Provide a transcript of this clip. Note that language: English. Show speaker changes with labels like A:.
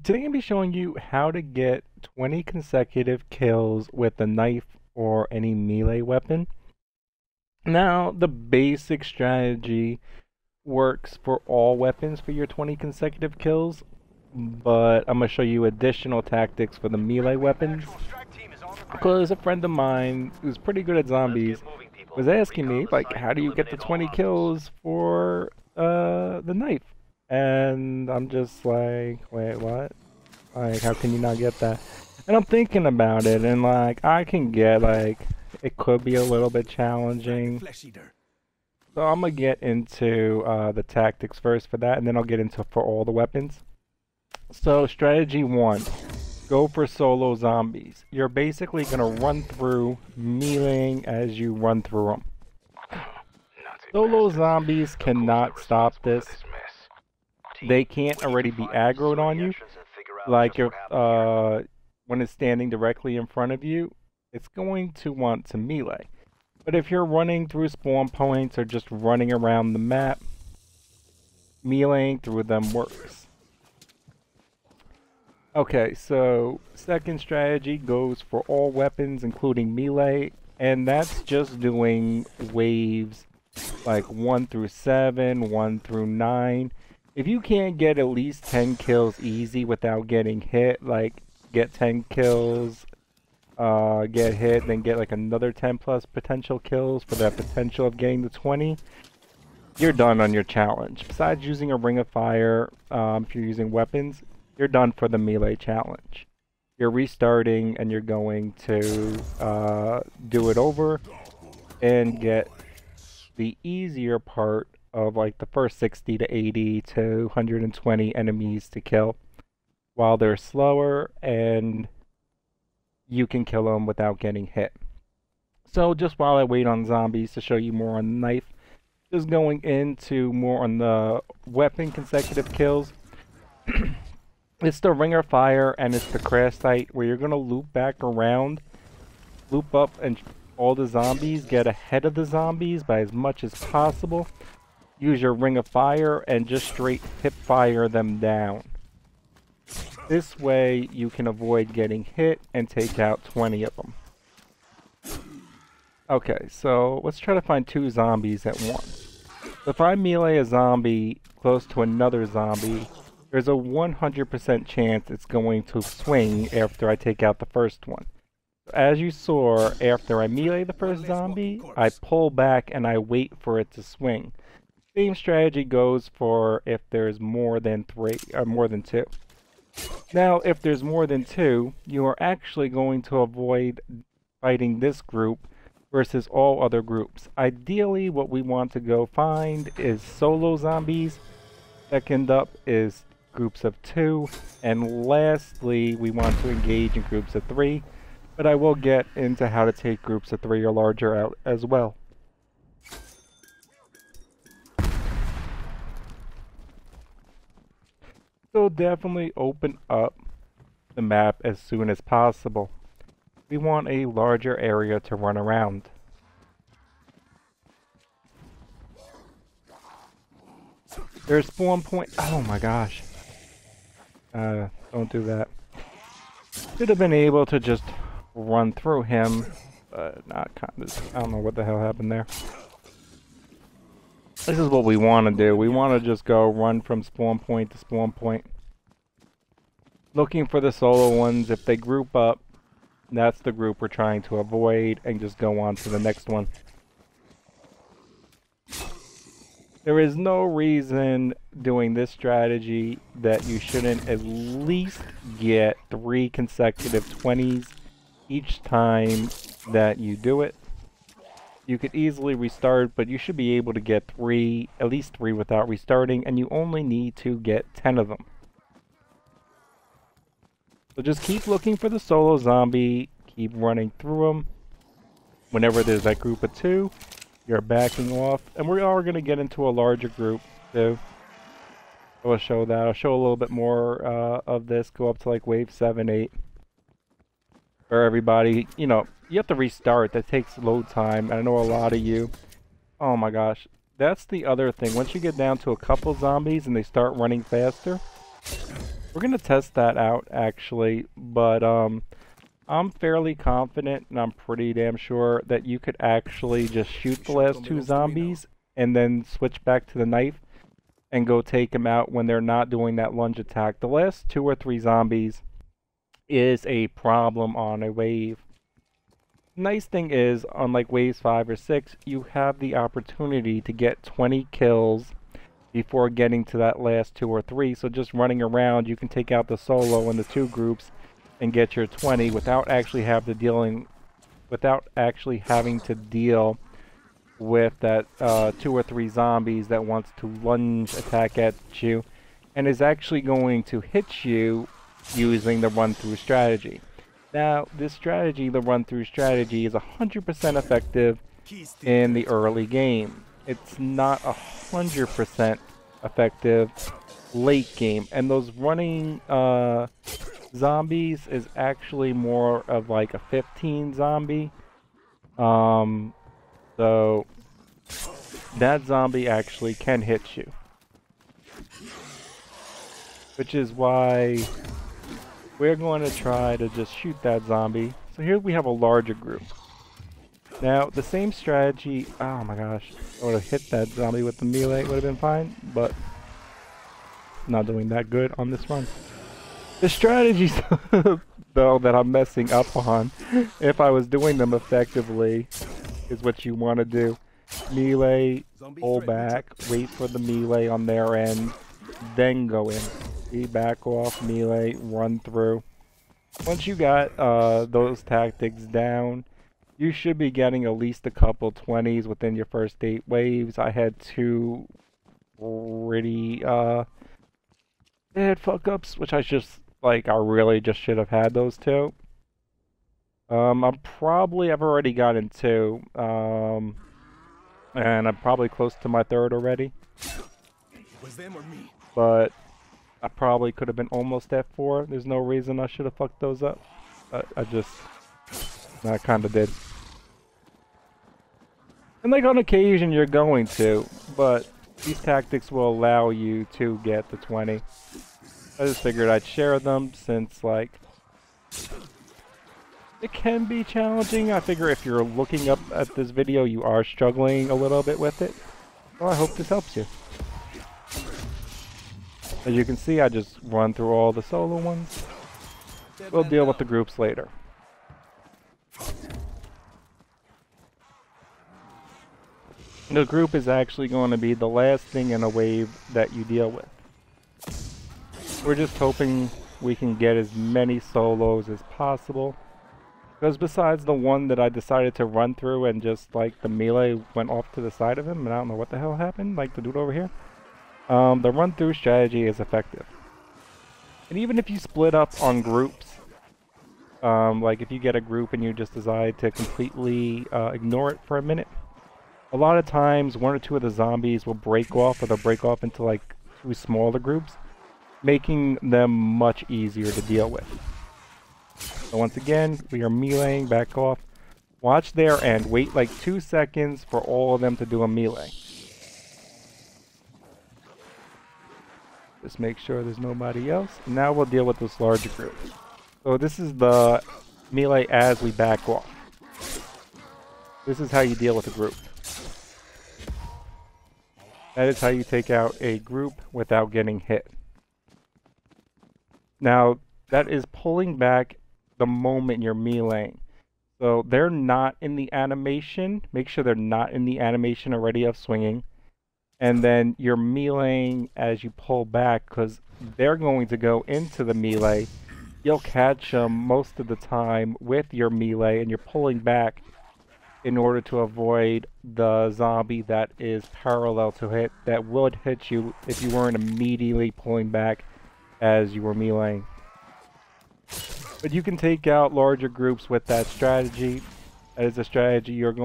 A: Today I'm going to be showing you how to get 20 consecutive kills with a knife or any melee weapon. Now, the basic strategy works for all weapons for your 20 consecutive kills, but I'm going to show you additional tactics for the melee weapons. Because a friend of mine who's pretty good at zombies was asking me, like, how do you get the 20 kills for the knife? And I'm just like, wait, what? Like, how can you not get that? And I'm thinking about it, and like, I can get, like, it could be a little bit challenging. So I'm gonna get into the tactics first for that, and then I'll get into for all the weapons. So strategy 1, go for solo zombies. You're basically gonna run through, meleeing as you run through them. Solo zombies cannot stop this. They can't already be aggroed on you. Like if when it's standing directly in front of you, it's going to want to melee. But if you're running through spawn points or just running around the map, meleeing through them works. Okay, so second strategy goes for all weapons including melee, and that's just doing waves like 1 through 7, 1 through 9. If you can't get at least 10 kills easy without getting hit, like get 10 kills, get hit, then get like another 10 plus potential kills for that potential of getting to 20, you're done on your challenge. Besides using a ring of fire, if you're using weapons, you're done for the melee challenge. You're restarting and you're going to do it over and get the easier part of like the first 60 to 80 to 120 enemies to kill while they're slower and you can kill them without getting hit. So just while I wait on zombies to show you more on the knife, just going into more on the weapon consecutive kills. It's the Ring of Fire and it's the crash site where you're going to loop back around, loop up, and all the zombies, get ahead of the zombies by as much as possible. Use your Ring of Fire and just straight hip fire them down. This way you can avoid getting hit and take out 20 of them. Okay, so let's try to find 2 zombies at once. If I melee a zombie close to another zombie, there's a 100% chance it's going to swing after I take out the first one. As you saw, after I melee the first zombie, I pull back and I wait for it to swing. Same strategy goes for if there's more than 3 or more than 2. Now, if there's more than 2, you are actually going to avoid fighting this group versus all other groups. Ideally, what we want to go find is solo zombies. Second up is groups of 2, and lastly, we want to engage in groups of 3. But I will get into how to take groups of 3 or larger out as well. So definitely open up the map as soon as possible. We want a larger area to run around. There's spawn point. Oh my gosh. Don't do that. Should have been able to just run through him, but not kind of. I don't know what the hell happened there. This is what we want to do. We want to just go run from spawn point to spawn point. Looking for the solo ones. If they group up, that's the group we're trying to avoid, and just go on to the next one. There is no reason doing this strategy that you shouldn't at least get 3 consecutive 20s each time that you do it. You could easily restart, but you should be able to get 3, at least 3 without restarting, and you only need to get 10 of them. So just keep looking for the solo zombie, keep running through them. Whenever there's that group of 2, you're backing off, and we are going to get into a larger group too. I will show that. I'll show a little bit more of this, go up to like wave 7, 8. For everybody, you know, you have to restart. That takes load time. I know a lot of you. Oh my gosh. That's the other thing. Once you get down to a couple zombies and they start running faster, We're gonna test that out actually, but I'm fairly confident and I'm pretty damn sure that you could actually just shoot the last two zombies and then switch back to the knife and go take them out when they're not doing that lunge attack. The last 2 or 3 zombies is a problem on a wave. Nice thing is, unlike waves 5 or 6, you have the opportunity to get 20 kills before getting to that last 2 or 3. So just running around, you can take out the solo and the 2 groups and get your 20 without actually having to deal with that 2 or 3 zombies that wants to lunge attack at you and is actually going to hit you using the run-through strategy. Now, this strategy, the run-through strategy, is 100% effective in the early game. It's not 100% effective late game, and those running zombies is actually more of like a 15 zombie. So that zombie actually can hit you, which is why we're going to try to just shoot that zombie. So here we have a larger group. Now the same strategy, oh my gosh, I would have hit that zombie with the melee, would have been fine, but not doing that good on this run. The strategies though that I'm messing up on, if I was doing them effectively, is what you want to do. Melee, pull back, wait for the melee on their end, then go in. See, back off, melee, run through. Once you got those tactics down, you should be getting at least a couple 20s within your first 8 waves. I had 2 pretty bad fuck-ups, which I really just should have had those 2. I've already gotten 2, and I'm probably close to my 3rd already.
B: Was them or me?
A: But I probably could have been almost at 4. There's no reason I should have fucked those up. I kind of did. And like on occasion you're going to, but these tactics will allow you to get the 20. I just figured I'd share them since like it can be challenging. I figure if you're looking up at this video you are struggling a little bit with it. So I hope this helps you. As you can see, I just run through all the solo ones. We'll deal with the groups later. The group is actually going to be the last thing in a wave that you deal with. We're just hoping we can get as many solos as possible. Because besides the one that I decided to run through and just like the melee went off to the side of him and I don't know what the hell happened, like the dude over here. The run-through strategy is effective. And even if you split up on groups, like if you get a group and you just decide to completely ignore it for a minute, a lot of times 1 or 2 of the zombies will break off, or they'll break off into like 2 smaller groups, making them much easier to deal with. So once again, we are meleeing, back off. Watch their end, wait like 2 seconds for all of them to do a melee. Just make sure there's nobody else. Now we'll deal with this larger group. So this is the melee as we back off. This is how you deal with a group. That is how you take out a group without getting hit. Now, that is pulling back the moment you're meleeing. So they're not in the animation. Make sure they're not in the animation already of swinging. And then you're meleeing as you pull back, because they're going to go into the melee. You'll catch them most of the time with your melee, and you're pulling back in order to avoid the zombie that is parallel to hit, that would hit you if you weren't immediately pulling back as you were meleeing. But you can take out larger groups with that strategy. That is a strategy you're going